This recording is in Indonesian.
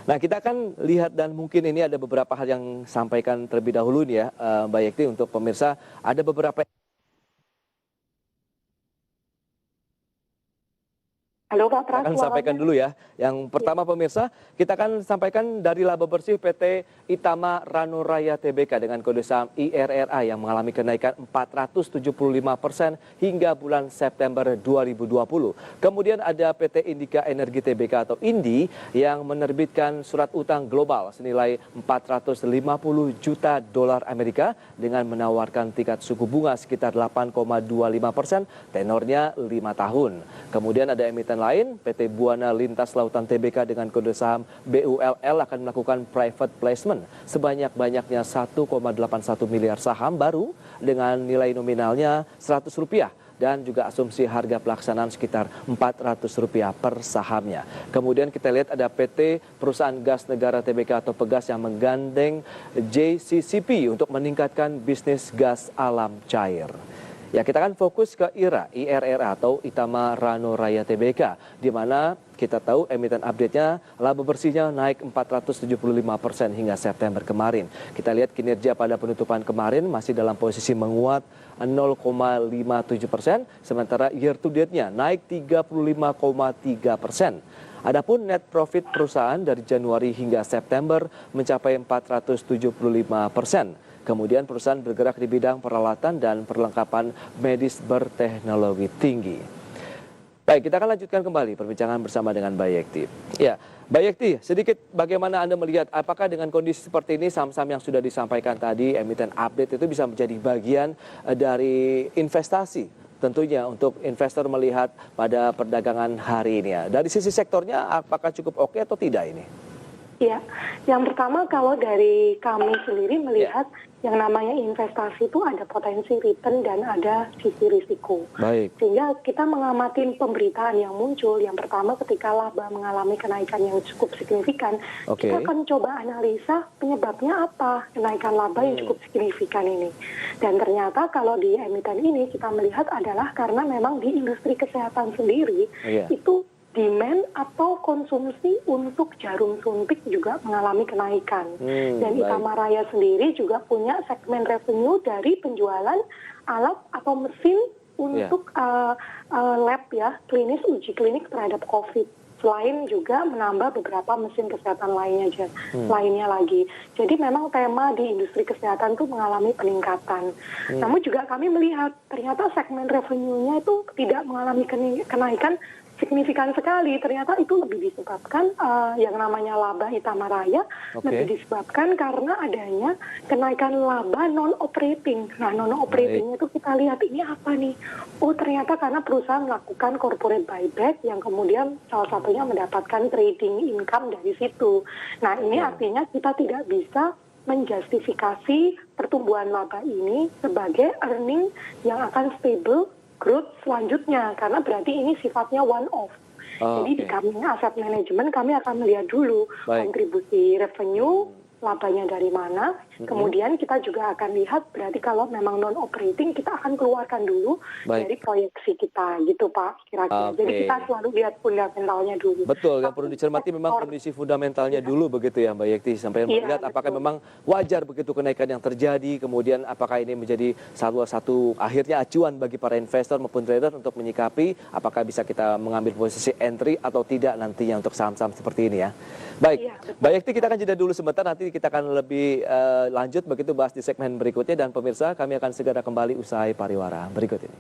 Nah, kita akan lihat dan mungkin ini ada beberapa hal yang sampaikan terlebih dahulu nih ya, Mbak Yekti, untuk pemirsa. Ada beberapa Halo Pak kita Pras, akan sampaikan suaranya. dulu ya. Yang Ya. pertama pemirsa, kita akan sampaikan dari laba bersih PT Itama Ranuraya Tbk dengan kode saham IRRA yang mengalami kenaikan 475% hingga bulan September 2020. Kemudian ada PT Indika Energi Tbk atau INDI yang menerbitkan surat utang global senilai 450 juta dolar Amerika dengan menawarkan tingkat suku bunga sekitar 8,25%, tenornya 5 tahun. Kemudian ada emiten lain, PT Buana Lintas Lautan Tbk dengan kode saham BULL akan melakukan private placement sebanyak-banyaknya 1,81 miliar saham baru dengan nilai nominalnya Rp100 dan juga asumsi harga pelaksanaan sekitar Rp400 per sahamnya. Kemudian kita lihat ada PT Perusahaan Gas Negara Tbk atau Pegas yang menggandeng JCCP untuk meningkatkan bisnis gas alam cair. Ya, kita akan fokus ke IRRA atau Itama Ranuraya Tbk, di mana kita tahu emiten update-nya laba bersihnya naik 475% hingga September kemarin. Kita lihat kinerja pada penutupan kemarin masih dalam posisi menguat 0,57%, sementara year to date-nya naik 35,3%. Adapun net profit perusahaan dari Januari hingga September mencapai 475%. Kemudian perusahaan bergerak di bidang peralatan dan perlengkapan medis berteknologi tinggi. Baik, kita akan lanjutkan kembali perbincangan bersama dengan Mbak Yekti. Ya, Mbak Yekti, sedikit bagaimana Anda melihat apakah dengan kondisi seperti ini saham-saham yang sudah disampaikan tadi, emiten update itu bisa menjadi bagian dari investasi? Tentunya untuk investor melihat pada perdagangan hari ini ya. Dari sisi sektornya apakah cukup oke atau tidak ini? Ya, yang pertama kalau dari kami sendiri melihat yang namanya investasi itu ada potensi return dan ada sisi risiko. Baik. Sehingga kita mengamati pemberitaan yang muncul. Yang pertama ketika laba mengalami kenaikan yang cukup signifikan, kita akan coba analisa penyebabnya apa kenaikan laba yang cukup signifikan ini. Dan ternyata kalau di emiten ini kita melihat adalah karena memang di industri kesehatan sendiri itu demand atau konsumsi untuk jarum suntik juga mengalami kenaikan. Dan Itama Raya sendiri juga punya segmen revenue dari penjualan alat atau mesin untuk lab ya, klinis, uji klinik terhadap COVID. Selain juga menambah beberapa mesin kesehatan lainnya lagi. Jadi memang tema di industri kesehatan itu mengalami peningkatan. Namun juga kami melihat ternyata segmen revenue-nya itu tidak mengalami kenaikan signifikan sekali. Ternyata itu lebih disebabkan yang namanya laba Itama Raya lebih disebabkan karena adanya kenaikan laba non-operating. Nah, non-operating itu kita lihat ini apa nih? Oh, ternyata karena perusahaan melakukan corporate buyback yang kemudian salah satunya mendapatkan trading income dari situ. Nah, ini artinya kita tidak bisa menjustifikasi pertumbuhan laba ini sebagai earning yang akan stable growth selanjutnya, karena berarti ini sifatnya one off. Jadi di kami aset manajemen kami akan melihat dulu kontribusi revenue, labanya dari mana, kemudian kita juga akan lihat berarti kalau memang non operating kita akan keluarkan dulu dari proyeksi kita gitu Pak, kira-kira. Jadi kita selalu lihat fundamentalnya dulu. Betul, yang perlu dicermati memang kondisi fundamentalnya dulu begitu ya Mbak Yekti, sampai melihat apakah memang wajar begitu kenaikan yang terjadi, kemudian apakah ini menjadi salah satu akhirnya acuan bagi para investor maupun trader untuk menyikapi apakah bisa kita mengambil posisi entry atau tidak nantinya untuk saham-saham seperti ini ya. Baik, Mbak Yekti, kita akan jeda dulu sebentar, nanti kita akan lebih lanjut begitu bahas di segmen berikutnya, dan pemirsa kami akan segera kembali usai pariwara berikut ini.